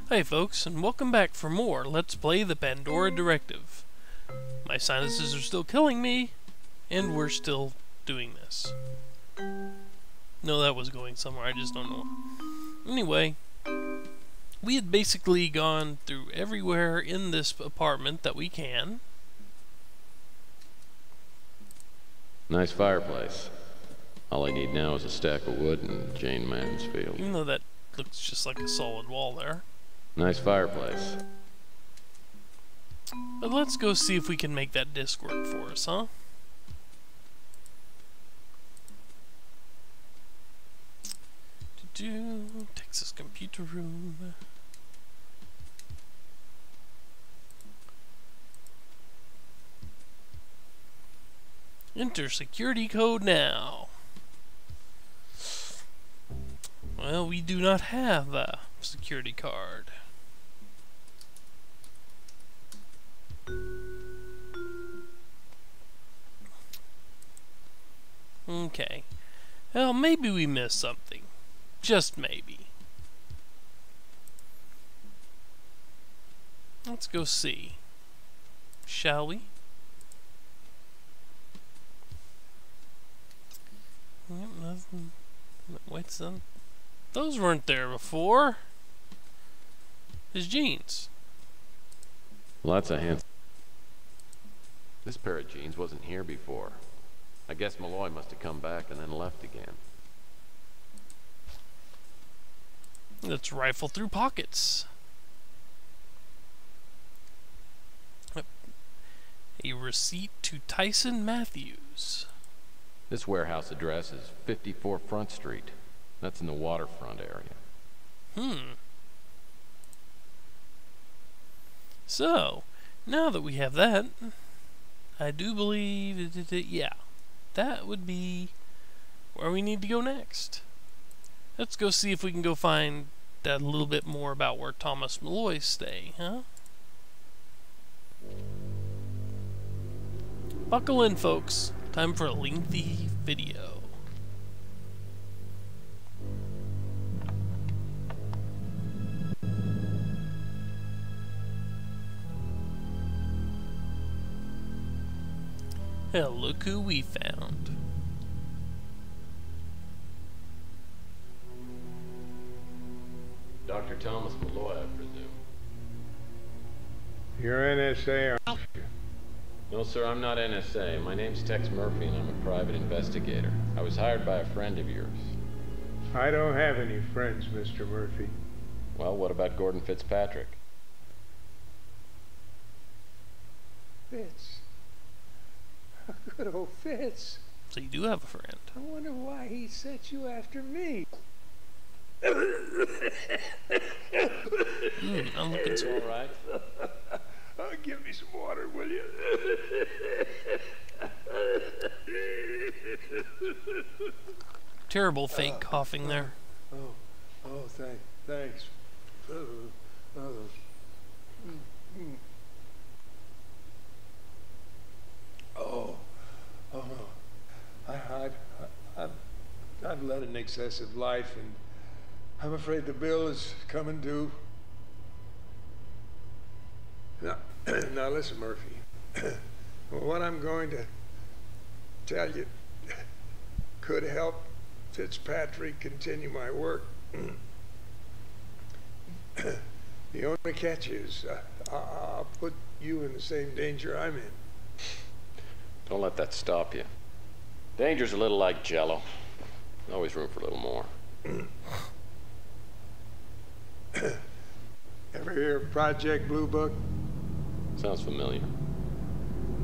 Hey folks, and welcome back for more Let's Play the Pandora Directive. My sinuses are still killing me, and we're still doing this. No, that was going somewhere, I just don't know. Anyway, we had basically gone through everywhere in this apartment that we can. Nice fireplace. All I need now is a stack of wood and Jane Mansfield. Even though that looks just like a solid wall there. Nice fireplace. But let's go see if we can make that disc work for us, huh? Texas computer room. Enter security code now. Well, we do not have a security card. Okay. Well, maybe we missed something. Just maybe. Let's go see. Shall we? Yep, nothing. Wait, son. Those weren't there before. His jeans. Lots of hands. This pair of jeans wasn't here before. I guess Malloy must have come back and then left again. Let's rifle through pockets. A receipt to Tyson Matthews. This warehouse address is 54 Front Street. That's in the waterfront area. So, now that we have that, I do believe, yeah, that would be where we need to go next. Let's go see if we can go find that a little bit more about where Thomas Malloy's staying, huh? Buckle in, folks. Time for a lengthy video. Hell, look who we found. Dr. Thomas Malloy, I presume. You're NSA, aren't you? No, sir, I'm not NSA. My name's Tex Murphy, and I'm a private investigator. I was hired by a friend of yours. I don't have any friends, Mr. Murphy. Well, what about Gordon Fitzpatrick? Fitz. Good old Fitz. So you do have a friend. I wonder why he set you after me. I'm looking so All right. Give me some water, will you? terrible fake coughing there. Thanks. I've led an excessive life, and I'm afraid the bill is coming due. Now listen, Murphy. What I'm going to tell you could help Fitzpatrick continue my work. The only catch is I'll put you in the same danger I'm in. Don't let that stop you. Danger's a little like Jello. Always room for a little more. Ever hear of Project Blue Book? Sounds familiar.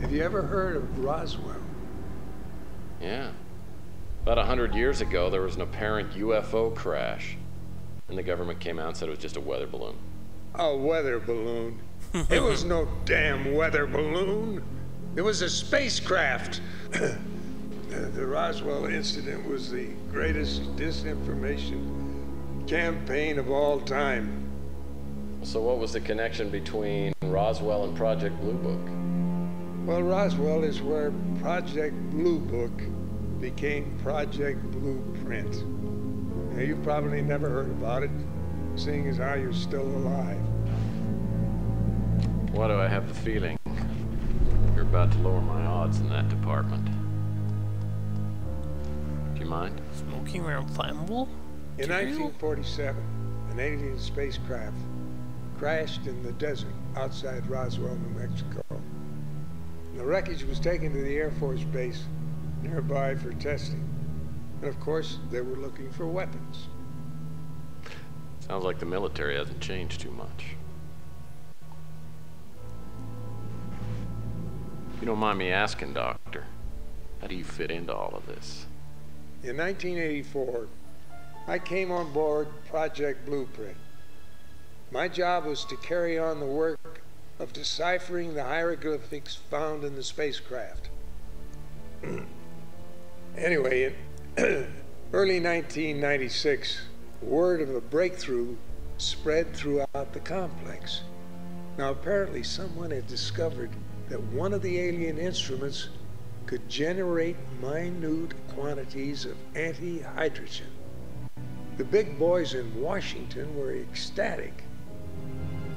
Have you ever heard of Roswell? Yeah. About 100 years ago, there was an apparent UFO crash. And the government came out and said it was just a weather balloon. A weather balloon? It was no damn weather balloon. It was a spacecraft. The Roswell incident was the greatest disinformation campaign of all time. So what was the connection between Roswell and Project Blue Book? Well, Roswell is where Project Blue Book became Project Blueprint. Now, you've probably never heard about it. seeing as how you're still alive. Why do I have the feeling you're about to lower my odds in that department? Do you mind? Smoking around flammable? In 1947, an alien spacecraft crashed in the desert outside Roswell, New Mexico. The wreckage was taken to the Air Force base nearby for testing. And of course, they were looking for weapons. Sounds like the military hasn't changed too much. You don't mind me asking, Doctor, how do you fit into all of this? In 1984, I came on board Project Blueprint. My job was to carry on the work of deciphering the hieroglyphics found in the spacecraft. Anyway, in early 1996, word of a breakthrough spread throughout the complex. Now, apparently someone had discovered that one of the alien instruments could generate minute quantities of anti-hydrogen. The big boys in Washington were ecstatic.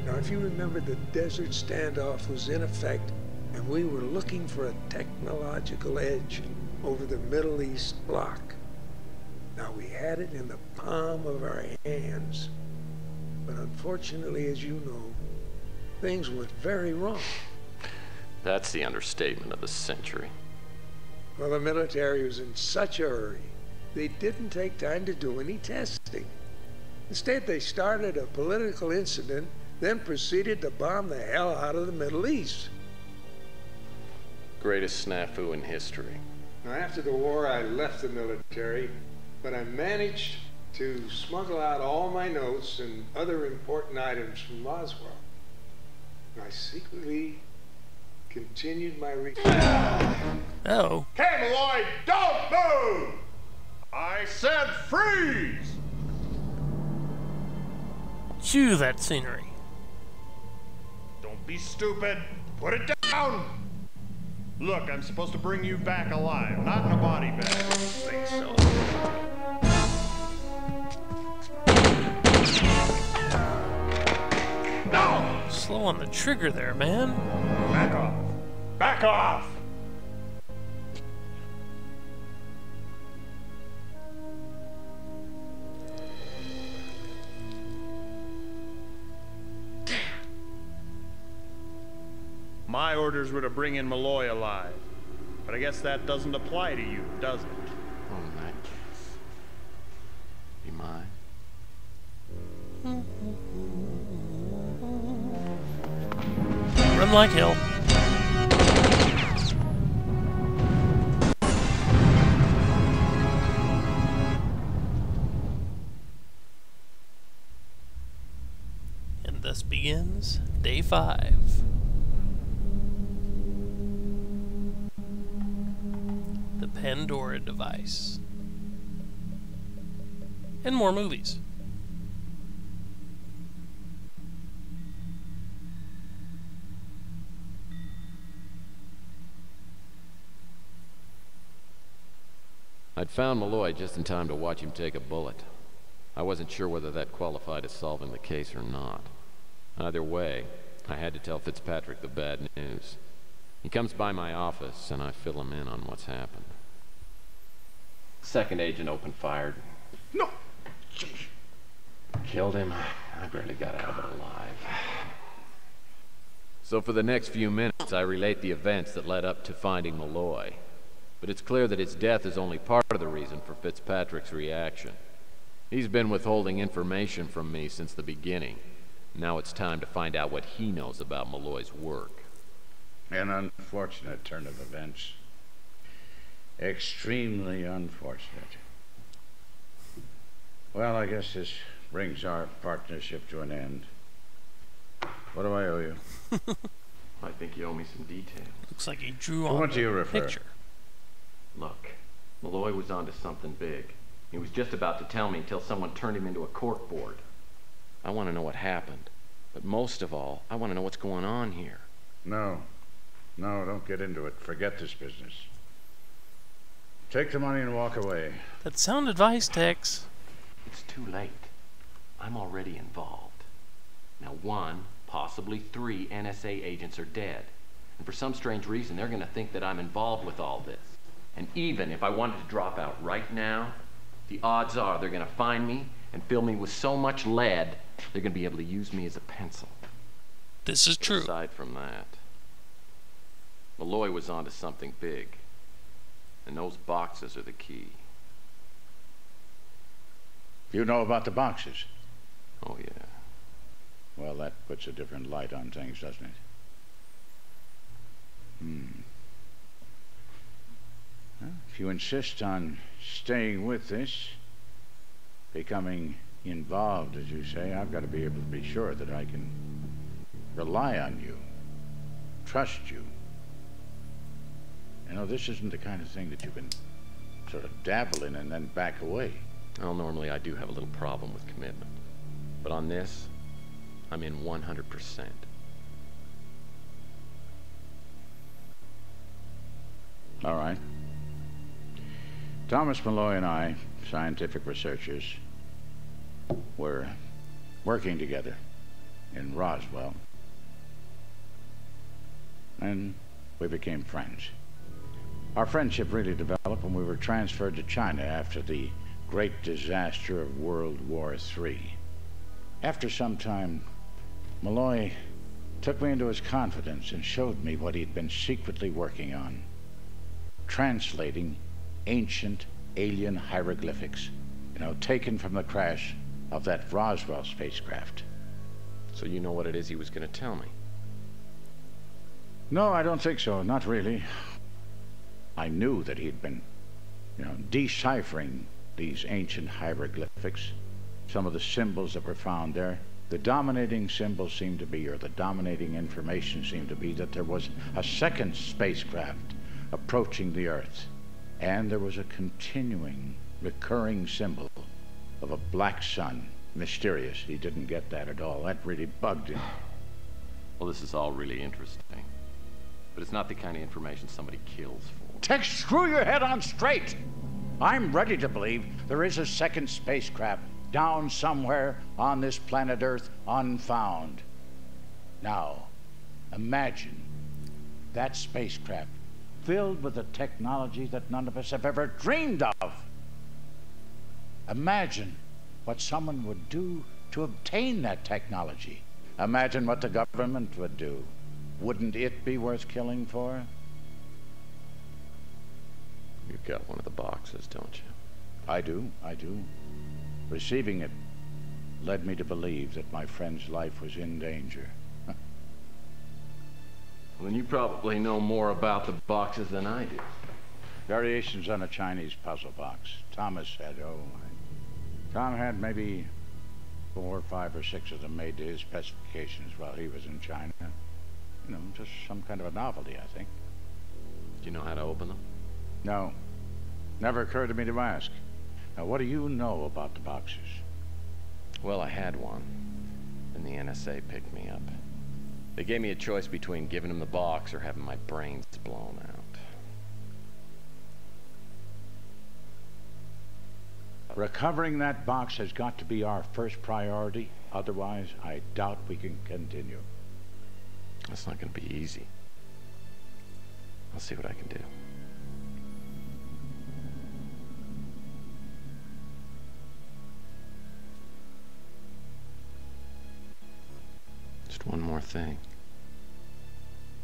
Now, if you remember, the desert standoff was in effect, and we were looking for a technological edge over the Middle East bloc. Now, we had it in the palm of our hands. But unfortunately, as you know, things went very wrong. That's the understatement of the century. Well, the military was in such a hurry, they didn't take time to do any testing. Instead, they started a political incident, then proceeded to bomb the hell out of the Middle East. Greatest snafu in history. Now, after the war, I left the military, but I managed to smuggle out all my notes and other important items from Roswell. I secretly continued my research. Oh. Okay, Malloy, don't move! I said freeze! Chew that scenery. Don't be stupid. Put it down! Look, I'm supposed to bring you back alive, not in a body bag. Think so. No! Slow on the trigger there, man. Back off. Back off! My orders were to bring in Malloy alive. But I guess that doesn't apply to you, does it? Oh, in that case. You mind? Run like hell. And thus begins day 5. The Pandora device. And more movies. I'd found Malloy just in time to watch him take a bullet. I wasn't sure whether that qualified as solving the case or not. Either way, I had to tell Fitzpatrick the bad news. He comes by my office, and I fill him in on what's happened. Second agent opened fire. No! Killed him. I barely got out of it alive. So for the next few minutes, I relate the events that led up to finding Malloy. But it's clear that his death is only part of the reason for Fitzpatrick's reaction. He's been withholding information from me since the beginning. Now it's time to find out what he knows about Malloy's work. An unfortunate turn of events. Extremely unfortunate. Well, I guess this brings our partnership to an end. What do I owe you? I think you owe me some details. Looks like he drew To on what do you the refer? picture. Look, Malloy was onto something big. He was just about to tell me until someone turned him into a corkboard. I want to know what happened. But most of all, I want to know what's going on here. No, don't get into it. Forget this business. Take the money and walk away. That's sound advice, Tex. It's too late. I'm already involved. Now 1, possibly 3 NSA agents are dead. And for some strange reason, they're gonna think that I'm involved with all this. And even if I wanted to drop out right now, the odds are they're gonna find me and fill me with so much lead, they're gonna be able to use me as a pencil. This is true. Aside from that, Malloy was onto something big. And those boxes are the key. You know about the boxes? Oh, yeah. Well, that puts a different light on things, doesn't it? Well, if you insist on staying with this, becoming involved, as you say, I've got to be able to be sure that I can rely on you, trust you. You know, this isn't the kind of thing that you can sort of dabble in and then back away. Well, normally I do have a little problem with commitment. But on this, I'm in 100%. All right. Thomas Malloy and I, scientific researchers, were working together in Roswell. And we became friends. Our friendship really developed when we were transferred to China after the great disaster of World War III. After some time, Malloy took me into his confidence and showed me what he'd been secretly working on. Translating ancient alien hieroglyphics, taken from the crash of that Roswell spacecraft. So you know what it is he was going to tell me? No, I don't think so. Not really. I knew that he'd been, deciphering these ancient hieroglyphics. Some of the symbols that were found there, the dominating symbol seemed to be, or the dominating information seemed to be, that there was a second spacecraft approaching the Earth. And there was a continuing, recurring symbol of a black sun. Mysterious. He didn't get that at all. That really bugged him. Well, this is all really interesting. But it's not the kind of information somebody kills for. Tex, screw your head on straight! I'm ready to believe there is a second spacecraft down somewhere on this planet Earth unfound. Now, imagine that spacecraft filled with a technology that none of us have ever dreamed of. Imagine what someone would do to obtain that technology. Imagine what the government would do. Wouldn't it be worth killing for? You've got one of the boxes, don't you? I do. Receiving it led me to believe that my friend's life was in danger. Well, then you probably know more about the boxes than I do. Variations on a Chinese puzzle box. Tom had maybe 4, 5, or 6 of them made to his specifications while he was in China. Just some kind of a novelty, I think. Do you know how to open them? No. Never occurred to me to ask. Now, what do you know about the boxes? Well, I had one, and the NSA picked me up. They gave me a choice between giving them the box or having my brains blown out. Recovering that box has got to be our first priority. Otherwise, I doubt we can continue. That's not going to be easy. I'll see what I can do. Just one more thing.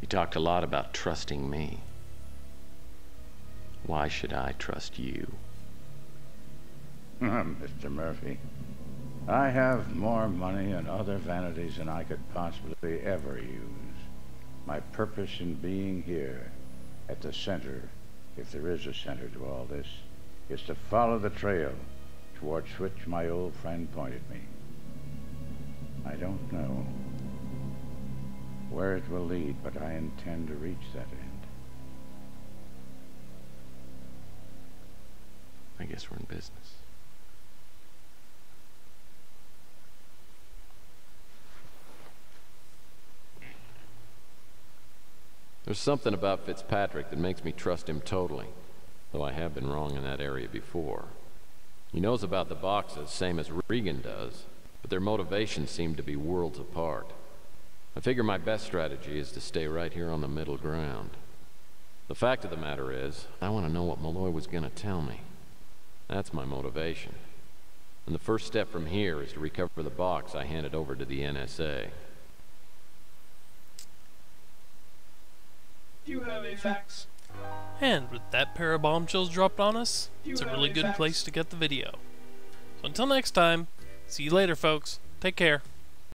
You talked a lot about trusting me. Why should I trust you? Mr. Murphy, I have more money and other vanities than I could possibly ever use. My purpose in being here at the center, if there is a center to all this, is to follow the trail towards which my old friend pointed me. I don't know where it will lead, but I intend to reach that end. I guess we're in business. There's something about Fitzpatrick that makes me trust him totally, though I have been wrong in that area before. He knows about the boxes, same as Regan does, but their motivations seem to be worlds apart. I figure my best strategy is to stay right here on the middle ground. The fact of the matter is, I want to know what Malloy was going to tell me. That's my motivation. And the first step from here is to recover the box I handed over to the NSA. Do you have a fax? And with that pair of bombshells dropped on us, it's a really good place to get the video. So until next time, see you later folks. Take care.